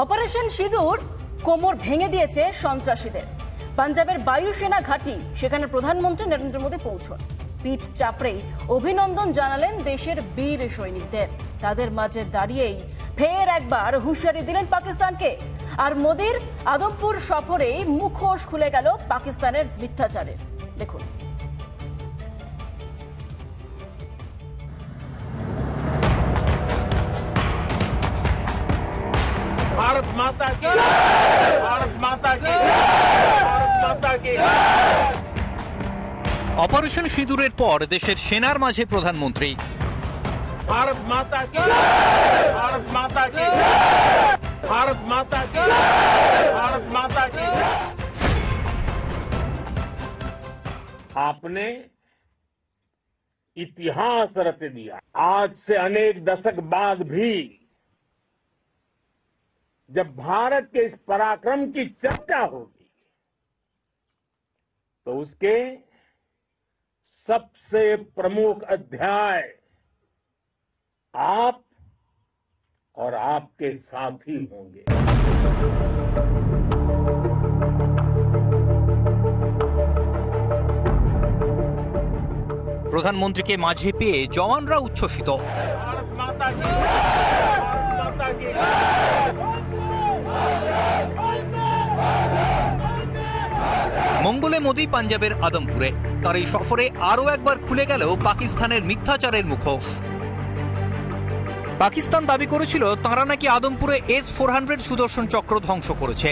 Operation সিঁদুর কোমর ভেঙে দিয়েছে সন্ত্রাসীদের। পাঞ্জাবের বায়ুসেনা ঘাঁটি, সেখানে প্রধানমন্ত্রী নরেন্দ্র মোদী পৌঁছন। পিঠ চাপড়েই অভিনন্দন জানালেন দেশের বীর সৈনিকদের। তাদের মাঝে দাঁড়িয়েই ফের একবার হুঁশিয়ারি দিলেন পাকিস্তানকে। আর মোদীর আদমপুর সফরেই মুখোশ খুলে গেল পাকিস্তানের মিথ্যাচারের। দেখুন। भारत माता की, भारत माता की, भारत माता की। অপারেশন সিঁদুরের পর দেশের সেনার মাঝে প্রধানমন্ত্রী। भारत माता की, भारत माता की, भारत माता की, भारत माता की। आपने इतिहास रच दिया। आज से अनेक दशक बाद भी जब भारत के इस पराक्रम की चर्चा होगी तो उसके सबसे प्रमुख अध्याय आप और आपके साथी होंगे। প্রধানমন্ত্রীকে মাঝে পেয়ে জওয়ানরা উচ্ছ্বসিত। भारत माता की, भारत माता की। মঙ্গলে মোদী পাঞ্জাবের আদমপুরে। তার এই সফরে আরও একবার খুলে গেল পাকিস্তানের মিথ্যাচারের মুখোশ। পাকিস্তান দাবি করেছিল তারা নাকি আদমপুরে S-400 সুদর্শন চক্র ধ্বংস করেছে।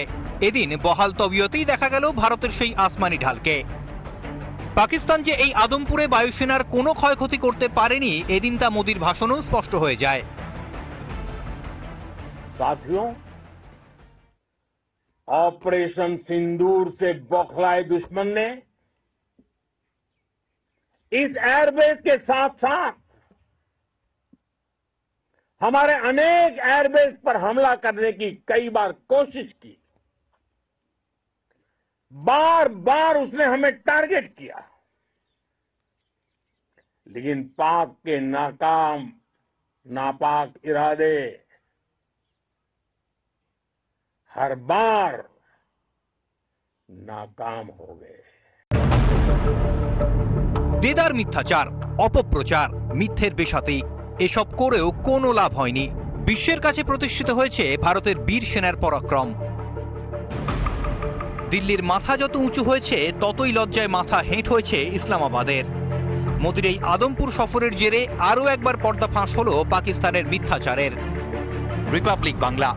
এদিন বহাল তবিয়তেই দেখা গেল ভারতের সেই আসমানি ঢালকে। পাকিস্তান যে এই আদমপুরে বায়ুসেনার কোনো ক্ষয়ক্ষতি করতে পারেনি, এদিন তা মোদীর ভাষণেও স্পষ্ট হয়ে যায়। साथियों, ऑपरेशन सिंदूर से बौखलाए दुश्मन ने इस एयरबेस के साथ साथ हमारे अनेक एयरबेस पर हमला करने की कई बार कोशिश की। बार बार उसने हमें टारगेट किया, लेकिन पाक के नापाक इरादे हर बार नाकाम हो गए। দেদার মিথ্যাচার, অপপ্রচার, মিথ্যের বেশাতি এসব করেও কোনো লাভ হয়নি। বিশ্বের কাছে প্রতিষ্ঠিত হয়েছে ভারতের বীর সেনার পরাক্রম। দিল্লির মাথা যত উঁচু হয়েছে ততই লজ্জায় মাথা হেঁট হয়েছে ইসলামাবাদের। মোদীর এই আদমপুর সফরের জেরে আরও একবার পর্দা ফাঁস হলো পাকিস্তানের মিথ্যাচারের। রিপাবলিক বাংলা।